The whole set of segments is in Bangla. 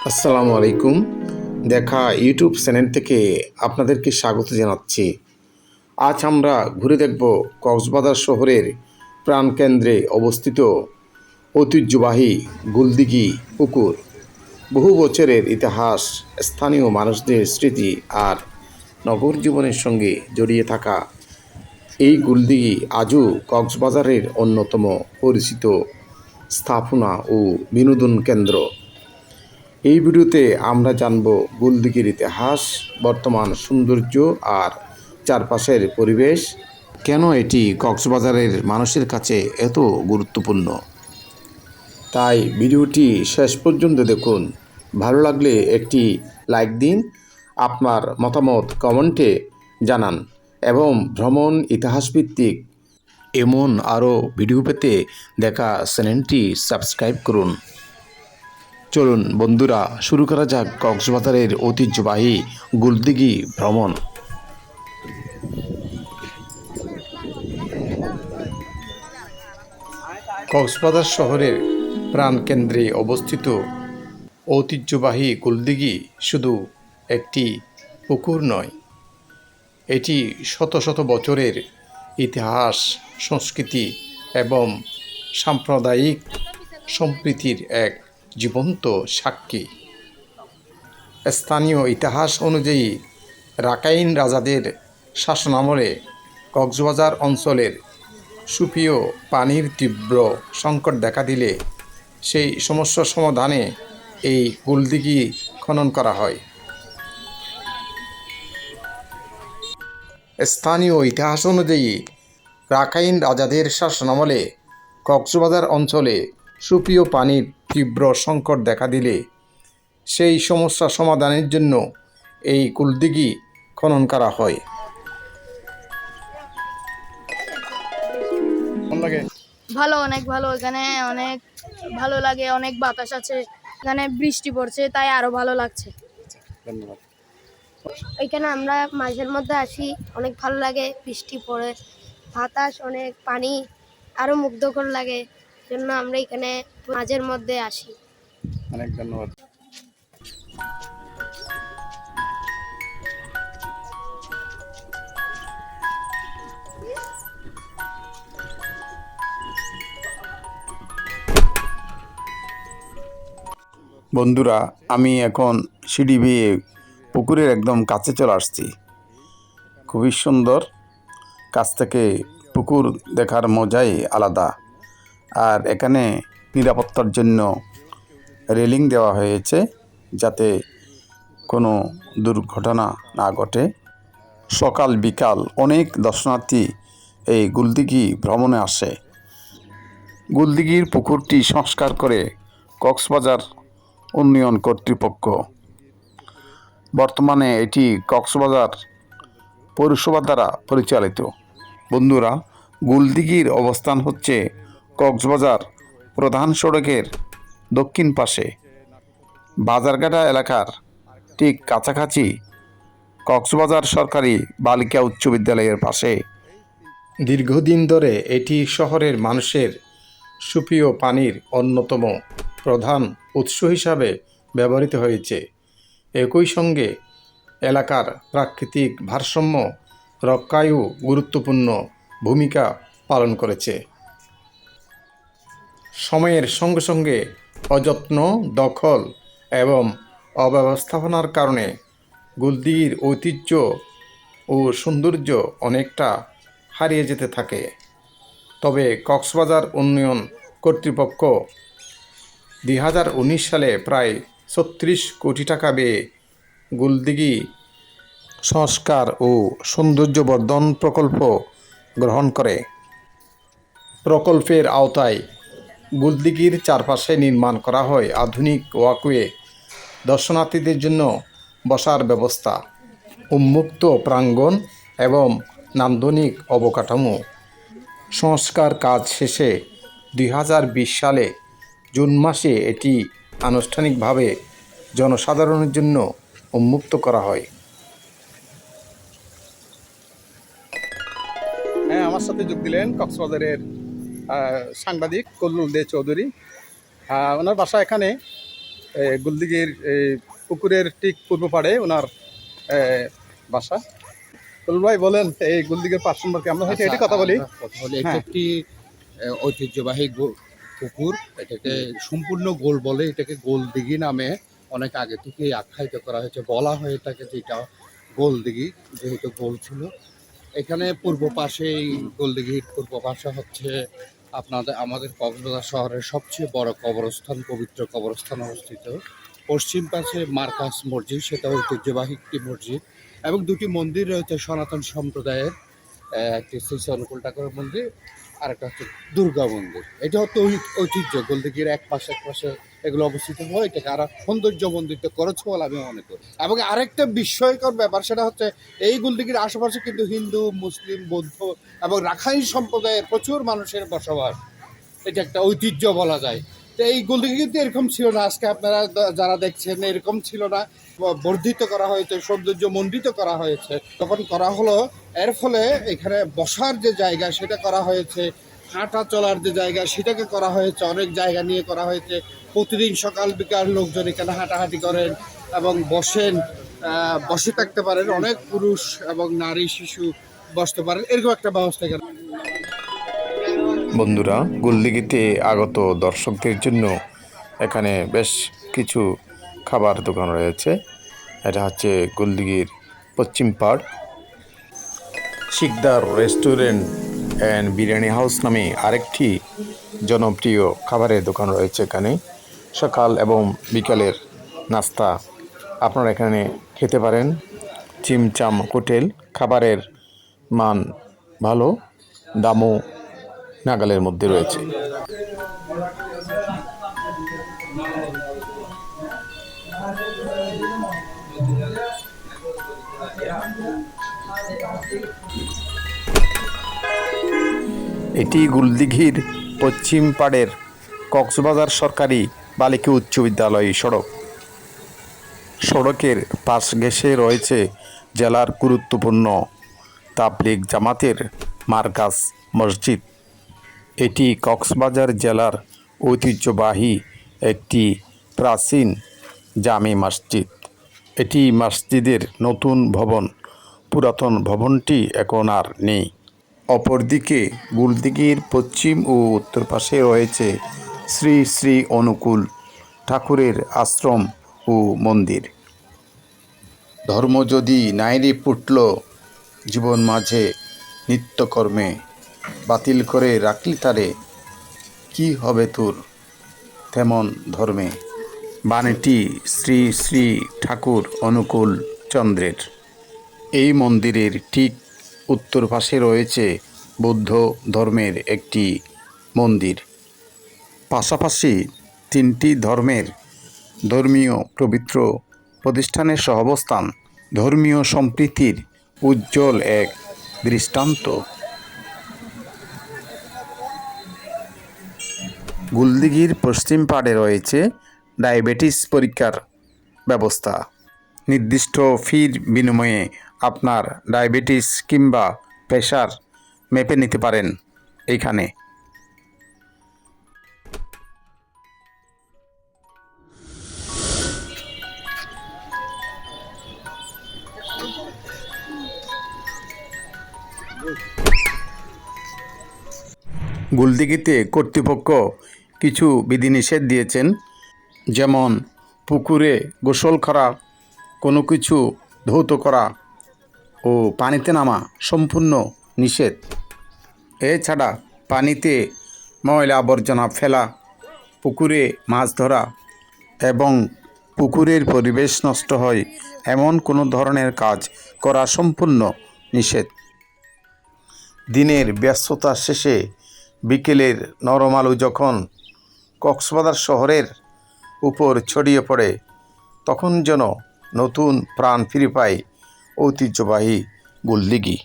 আসসালামু আলাইকুম। দেখা ইউটিউব চ্যানেল থেকে আপনাদেরকে স্বাগত জানাচ্ছি। আজ আমরা ঘুরে দেখব কক্সবাজার শহরের প্রাণকেন্দ্রে অবস্থিত ঐতিহ্যবাহী গুলদিঘি পুকুর। বহু বছরের ইতিহাস, স্থানীয় মানুষদের স্মৃতি আর নগর জীবনের সঙ্গে জড়িয়ে থাকা এই গুলদিঘি আজও কক্সবাজারের অন্যতম পরিচিত স্থাপনা ও বিনোদন কেন্দ্র। এই ভিডিওতে আমরা জানব গুলদিঘির ইতিহাস, বর্তমান সৌন্দর্য আর চারপাশের পরিবেশ, কেন এটি কক্সবাজারের মানুষের কাছে এত গুরুত্বপূর্ণ। তাই ভিডিওটি শেষ পর্যন্ত দেখুন। ভালো লাগলে একটি লাইক দিন, আপনার মতামত কমেন্টে জানান এবং ভ্রমণ ইতিহাসভিত্তিক এমন আরও ভিডিও পেতে দেখা চ্যানেলটি সাবস্ক্রাইব করুন। চলুন বন্ধুরা, শুরু করা যাক কক্সবাজারের ঐতিহ্যবাহী গুলদিঘি ভ্রমণ। কক্সবাজার শহরের প্রাণকেন্দ্রে অবস্থিত ঐতিহ্যবাহী গুলদিঘি শুধু একটি পুকুর নয়, এটি শত শত বছরের ইতিহাস, সংস্কৃতি এবং সাম্প্রদায়িক সম্প্রীতির এক জীবন্ত সাক্ষী। স্থানীয় ইতিহাস অনুযায়ী রাখাইন রাজাদের শাসনামলে কক্সবাজার অঞ্চলের সুপেয় পানির তীব্র সংকট দেখা দিলে সেই সমস্যা সমাধানে এই গুলদিঘি খনন করা হয়। স্থানীয় ইতিহাস অনুযায়ী রাখাইন রাজাদের শাসনামলে কক্সবাজার অঞ্চলে সুপেয় পানির তীব্র সংকট দেখা দিলে সেই সমস্যা সমাধানের জন্য এই গুলদিঘি খনন করা হয়। ভালো, অনেক ভালো। এখানে অনেক ভালো লাগে, অনেক বাতাস আছে, এখানে বৃষ্টি পড়ছে, তাই আরো ভালো লাগছে। ধন্যবাদ। এখানে আমরা মাঝের মধ্যে আসি, অনেক ভালো লাগে, বৃষ্টি পড়ে, বাতাস, অনেক পানি, আরো মুগ্ধকর লাগে, জন্য আমরা এখানে মাঝের মধ্যে আসি। অনেক ধন্যবাদ। বন্ধুরা, আমি এখন সিঁড়ি বেয়ে পুকুরের একদম কাছে চলে আসছি। খুবই সুন্দর, কাছ থেকে পুকুর দেখার মজাই আলাদা। আর এখানে নিরাপত্তার জন্য রেলিং দেওয়া হয়েছে যাতে কোনো দুর্ঘটনা না ঘটে। সকাল বিকাল অনেক দর্শনার্থী এই গুলদিঘি ভ্রমণে আসে। গুলদিঘির পুকুরটি সংস্কার করে কক্সবাজার উন্নয়ন কর্তৃপক্ষ। বর্তমানে এটি কক্সবাজার পৌরসভা দ্বারা পরিচালিত। বন্ধুরা, গুলদিঘির অবস্থান হচ্ছে কক্সবাজার প্রধান সড়কের দক্ষিণ পাশে, বাজারঘাটা এলাকার ঠিক কাছাকাছি কক্সবাজার সরকারি বালিকা উচ্চ বিদ্যালয়ের পাশে। দীর্ঘদিন ধরে এটি শহরের মানুষের সুপেয় পানির অন্যতম প্রধান উৎস হিসাবে ব্যবহৃত হয়েছে। একই সঙ্গে এলাকার প্রাকৃতিক ভারসাম্য রক্ষায়ও গুরুত্বপূর্ণ ভূমিকা পালন করেছে। সময়ের সঙ্গে সঙ্গে অযত্ন, দখল এবং অব্যবস্থাপনার কারণে গুলদিঘির ঐতিহ্য ও সৌন্দর্য অনেকটা হারিয়ে যেতে থাকে। তবে কক্সবাজার উন্নয়ন কর্তৃপক্ষ 2019 সালে প্রায় 36 কোটি টাকা ব্যয়ে গুলদিঘি সংস্কার ও সৌন্দর্যবর্ধন প্রকল্প গ্রহণ করে। প্রকল্পের আওতায় গুলদিঘির চারপাশে নির্মাণ করা হয় আধুনিক ওয়াকওয়ে, দর্শনার্থীদের জন্য বসার ব্যবস্থা, উন্মুক্ত প্রাঙ্গণ এবং নান্দনিক অবকাঠামো। সংস্কার কাজ শেষে 2020 সালে জুন মাসে এটি আনুষ্ঠানিকভাবে জনসাধারণের জন্য উন্মুক্ত করা হয়। আমার সাথে যোগ দিলেন কক্সবাজারের সাংবাদিক কল্লুল দে চৌধুরী। ওনার বাসা এখানে। গুলদিঘির পুকুরের ঠিক পূর্ব পাড়ে ওনার বাসা। কলুল ভাই বলেন এই গুলদিঘির পার্ক সম্পর্কে। আমরা হেঁটে হেঁটে কথা বলি। কথা বলি, এটা হ্যাঁ। একটি ঐতিহ্যবাহী পুকুর। এটাকে সম্পূর্ণ গোল বলে, এটাকে গোলদিঘি নামে অনেক আগে থেকেই আখ্যায়িত করা হয়েছে। বলা হয়ে থাকে যে এটা গোলদিঘি, যেহেতু গোল ছিল। এখানে পূর্ব পাশেই গোলদিঘির পূর্ব পাশে হচ্ছে আমাদের কক্সবাজার শহরের সবচেয়ে বড় কবরস্থান, পবিত্র কবরস্থান অবস্থিত। পশ্চিম পাশে মার্কাস মসজিদ, সেটা ঐতিহ্যবাহী একটি মসজিদ, এবং দুটি মন্দির রয়েছে সনাতন সম্প্রদায়ের। একটি শ্রী অনুকূল ঠাকুরের মন্দির, আর একটা হচ্ছে দুর্গা মন্দির। এটা হচ্ছে ঐতিহ্য গোলদিঘির এক পাশে এগুলো অবস্থিত হয়। এটাকে আরো সৌন্দর্য মন্দির করেছে বলে আমি মনে করি। এবং আরেকটা বিস্ময়কর ব্যাপার, সেটা হচ্ছে এই গোলদিঘির আশেপাশে কিন্তু হিন্দু, মুসলিম, বৌদ্ধ এবং রাখাইন সম্প্রদায়ের প্রচুর মানুষের বসবাস। এটা একটা ঐতিহ্য বলা যায়। তো এই গোলদিঘি কিন্তু এরকম ছিল না, আজকে আপনারা যারা দেখছেন এরকম ছিল না। বর্ধিত করা হয়েছে, সৌন্দর্য মণ্ডিত করা হয়েছে। তখন করা হলো, এর ফলে এখানে বসার যে জায়গা সেটা করা হয়েছে, হাঁটা চলার যে জায়গা সেটাকে করা হয়েছে, অনেক জায়গা নিয়ে করা হয়েছে। প্রতিদিন সকাল বিকাল লোকজন এখানে হাঁটাহাঁটি করেন এবং বসে থাকতে পারেন। অনেক পুরুষ এবং নারী, শিশু বসতে পারেন, এরকম একটা ব্যবস্থা এখানে। বন্ধুরা, গুলদিঘিতে আগত দর্শকদের জন্য এখানে বেশ কিছু খাবার দোকান রয়েছে। এটা হচ্ছে গুলদিঘির পশ্চিম পাড়। Sikdar restaurant and biryani house নামে আরেকটি জনপ্রিয় খাবারের দোকান রয়েছে এখানে। সকাল এবং বিকালের নাস্তা আপনারা এখানে খেতে পারেন। চিমচাম হোটেল, খাবারের মান ভালো, দামও নাগালের মধ্যে রয়েছে। এটি গুলদিঘির পশ্চিম পাড়ের কক্সবাজার সরকারি বালিকা উচ্চ বিদ্যালয় সড়ক। সড়কের পাশ ঘেঁষে রয়েছে জেলার গুরুত্বপূর্ণ তাবলিগ জামাতের মার্কাজ মসজিদ। এটি কক্সবাজার জেলার ঐতিহ্যবাহী একটি প্রাচীন জামে মসজিদ। এটি মসজিদের নতুন ভবন, পুরাতন ভবনটি এখন আর নেই। অপরদিকে গুলদিঘির পশ্চিম ও উত্তর পাশে রয়েছে শ্রী শ্রী অনুকূল ঠাকুরের আশ্রম ও মন্দির। ধর্ম যদি নাইরে ফুটল জীবন মাঝে নিত্যকর্মে, বাতিল করে রাখলি তারে কি হবে তোর তেমন ধর্মে। বাণীটি শ্রী শ্রী ঠাকুর অনুকূল চন্দ্রের। এই মন্দিরের ঠিক উত্তর পাশে রয়েছে বৌদ্ধ ধর্মের একটি মন্দির। পাশাপাশি তিনটি ধর্মের ধর্মীয় পবিত্র প্রতিষ্ঠানের সহাবস্থান ধর্মীয় সম্প্রীতির উজ্জ্বল এক দৃষ্টান্ত। গুলদিঘির পশ্চিম পাড়ে রয়েছে ডায়াবেটিস পরীক্ষার ব্যবস্থা। নির্দিষ্ট ফির বিনিময়ে আপনার ডায়াবেটিস কিংবা প্রেশার মেপে নিতে পারেন এইখানে। গুলদিঘিতে কর্তৃপক্ষ কিছু বিধিনিষেধ দিয়েছেন, যেমন পুকুরে গোসল করা, কোনো কিছু ধৌত করা ও পানিতে নামা সম্পূর্ণ নিষেধ। এছাড়া পানিতে ময়লা আবর্জনা ফেলা, পুকুরে মাছ ধরা এবং পুকুরের পরিবেশ নষ্ট হয় এমন কোনো ধরনের কাজ করা সম্পূর্ণ নিষেধ। দিনের ব্যস্ততা শেষে বিকেলের নরম আলো যখন কক্সবাজার শহরের উপর ছড়িয়ে পড়ে, তখন যেন নতুন প্রাণ ফিরে পায় ঐতিহ্যবাহী গুলদিঘি।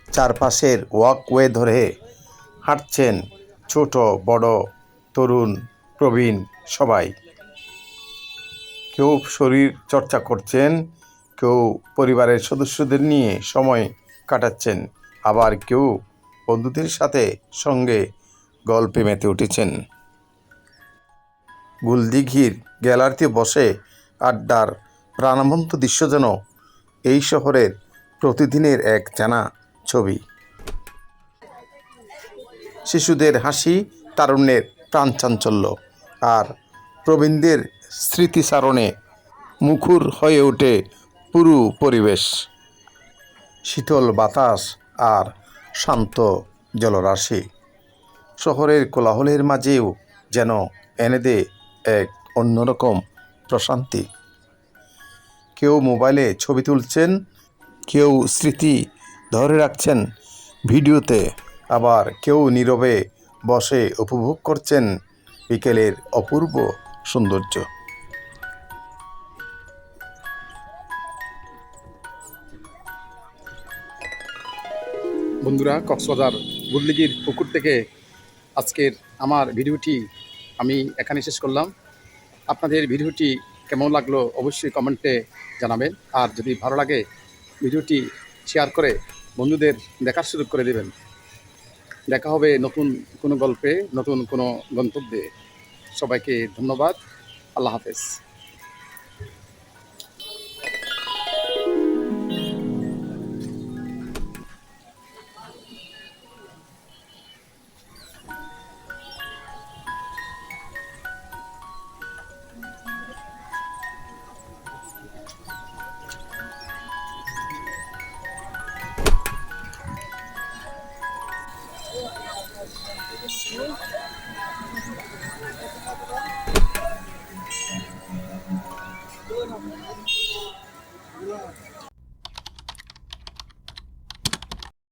চারপাশের ওয়াকওয়ে ধরে হাঁটছেন ছোট বড়, তরুণ প্রবীণ সবাই। কেউ শরীর চর্চা করছেন, কেউ পরিবারের সদস্যদের নিয়ে সময় কাটাচ্ছেন, আবার কেউ বন্ধুদের সাথে সঙ্গে গল্পে মেতে উঠেছেন। গুলদিঘির গ্যালারিতে বসে আড্ডার প্রাণবন্ত দৃশ্য যেন এই শহরের প্রতিদিনের এক জানা ছবি। শিশুদের হাসি, তারুণ্যের প্রাণচাঞ্চল্য আর প্রবীণদের স্মৃতিচারণে মুখর হয়ে ওঠে পুরো পরিবেশ। শীতল বাতাস আর শান্ত জলরাশি শহরের কোলাহলের মাঝেও যেন এনে দেয় এক অন্যরকম প্রশান্তি। কেউ মোবাইলে ছবি তুলছেন, কেউ স্মৃতি ধরে রাখছেন ভিডিওতে, আবার কেউ নীরবে বসে উপভোগ করছেন বিকেলের অপূর্ব সৌন্দর্য। বন্ধুরা, কক্সবাজার গুলদিঘির পুকুর থেকে আজকের আমার ভিডিওটি আমি এখানে শেষ করলাম। আপনাদের ভিডিওটি কেমন লাগলো অবশ্যই কমেন্টে জানাবেন, আর যদি ভালো লাগে ভিডিওটি শেয়ার করে বন্ধুদের দেখার সুযোগ করে দেবেন। দেখা হবে নতুন কোনো গল্পে, নতুন কোনো গন্তব্যে। সবাইকে ধন্যবাদ। আল্লাহ হাফেজ।